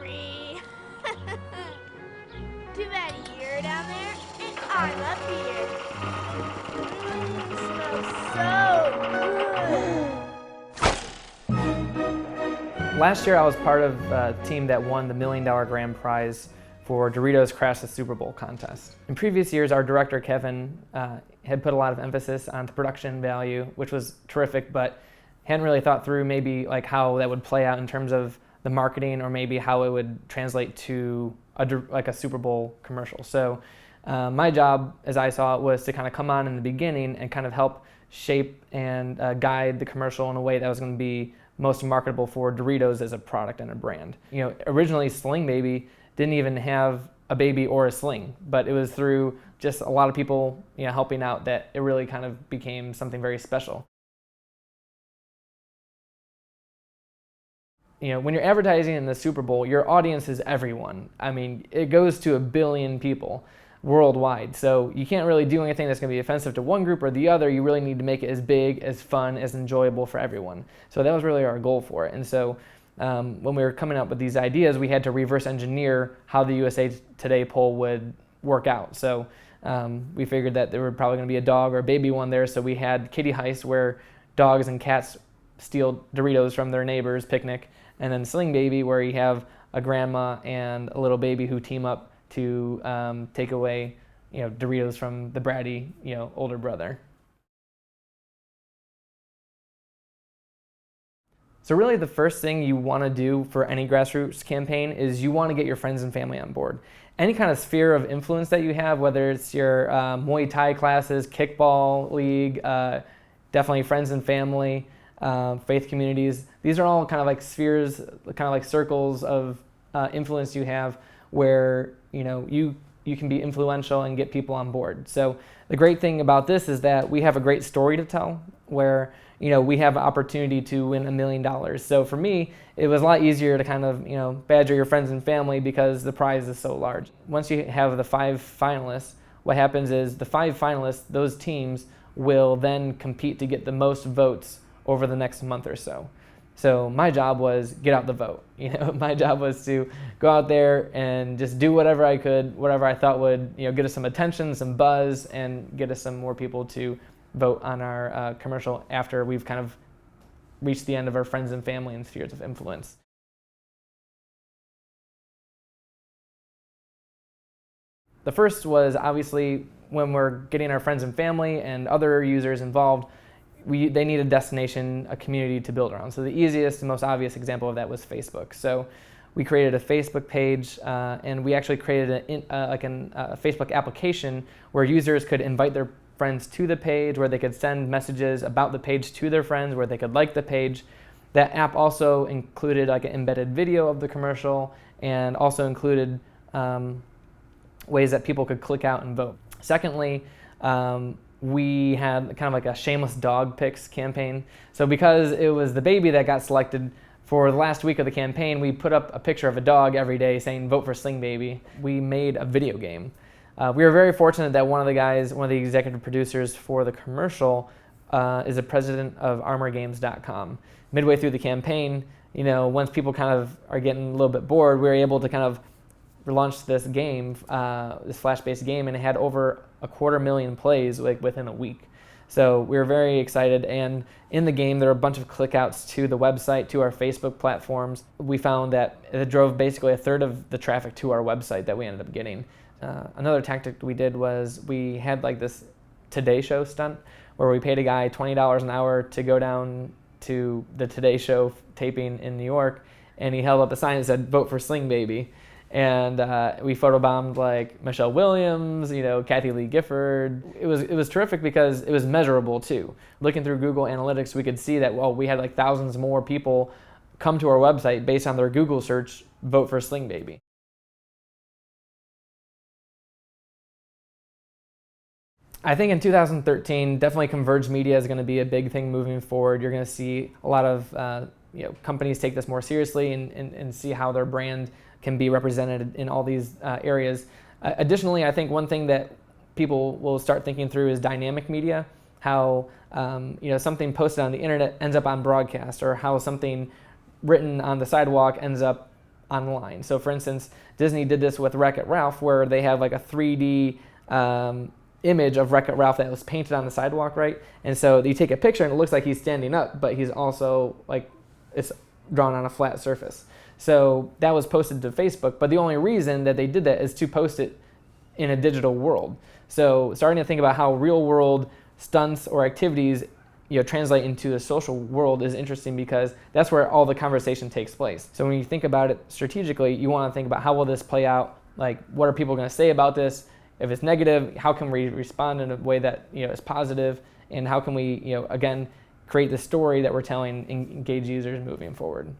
me. Too bad you're down there, and I'm up here. Smells so good. Last year I was part of a team that won the $1 million grand prize for Doritos Crash the Super Bowl contest. In previous years, our director, Kevin, had put a lot of emphasis on the production value, which was terrific, but hadn't really thought through maybe like how that would play out in terms of the marketing or maybe how it would translate to a Super Bowl commercial. So my job, as I saw it, was to kind of come on in the beginning and kind of help shape and guide the commercial in a way that was going to be most marketable for Doritos as a product and a brand. You know, originally Sling Baby didn't even have a baby or a sling, but it was through just a lot of people, you know, helping out that it really kind of became something very special. You know, when you're advertising in the Super Bowl, your audience is everyone. I mean, it goes to 1 billion people worldwide. So you can't really do anything that's going to be offensive to one group or the other. You really need to make it as big, as fun, as enjoyable for everyone. So that was really our goal for it. And so when we were coming up with these ideas, we had to reverse engineer how the USA Today poll would work out. So we figured that there would probably going to be a dog or a baby one there. So we had Kitty Heist, where dogs and cats steal Doritos from their neighbor's picnic, and then Sling Baby, where you have a grandma and a little baby who team up to take away, you know, Doritos from the bratty, you know, older brother. So really the first thing you want to do for any grassroots campaign is you want to get your friends and family on board. Any kind of sphere of influence that you have, whether it's your Muay Thai classes, kickball league, definitely friends and family, faith communities, these are all kind of like spheres, kind of like circles of influence you have where, you know, you can be influential and get people on board. So the great thing about this is that we have a great story to tell where, you know, we have an opportunity to win $1 million. So for me, it was a lot easier to kind of, you know, badger your friends and family because the prize is so large. Once you have the 5 finalists, what happens is the 5 finalists, those teams will then compete to get the most votes over the next month or so. So my job was get out the vote. You know, my job was to go out there and just do whatever I could, whatever I thought would, you know, get us some attention, some buzz, and get us some more people to vote on our commercial after we've kind of reached the end of our friends and family and spheres of influence. The first was obviously when we're getting our friends and family and other users involved, they need a destination, a community to build around. So the easiest and most obvious example of that was Facebook. So we created a Facebook page and we actually created a Facebook application where users could invite their friends to the page, where they could send messages about the page to their friends, where they could like the page. That app also included like an embedded video of the commercial and also included ways that people could click out and vote. Secondly, we had kind of like a shameless dog picks campaign. So because it was the baby that got selected for the last week of the campaign, we put up a picture of a dog every day saying, vote for Sling Baby. We made a video game. We were very fortunate that one of the executive producers for the commercial is the president of ArmorGames.com. Midway through the campaign, you know, once people kind of are getting a little bit bored, we were able to kind of launch this game, this Flash-based game, and it had over 250,000 plays like within a week. So we were very excited, and in the game there were a bunch of clickouts to the website, to our Facebook platforms. We found that it drove basically 1/3 of the traffic to our website that we ended up getting. Another tactic we did was we had like this Today Show stunt where we paid a guy $20 an hour to go down to the Today Show taping in New York, and he held up a sign that said, vote for Sling Baby. And we photobombed like Michelle Williams, you know, Kathy Lee Gifford. It was terrific because it was measurable too. Looking through Google Analytics, we could see that, well, we had like thousands more people come to our website based on their Google search, vote for Sling Baby. I think in 2013, definitely converged media is going to be a big thing moving forward. You're going to see a lot of companies take this more seriously and see how their brand can be represented in all these areas. Additionally, I think one thing that people will start thinking through is dynamic media, how something posted on the internet ends up on broadcast, or how something written on the sidewalk ends up online. So for instance, Disney did this with Wreck-It Ralph, where they have like a 3D image of Wreck-It Ralph that was painted on the sidewalk, right? And so you take a picture and it looks like he's standing up, but he's also like, it's drawn on a flat surface. So that was posted to Facebook, but the only reason that they did that is to post it in a digital world. So starting to think about how real world stunts or activities translate into the social world is interesting, because that's where all the conversation takes place. So when you think about it strategically, you want to think about how will this play out? Like, what are people going to say about this? If it's negative, how can we respond in a way that is positive? And how can we again create the story that we're telling and engage users moving forward?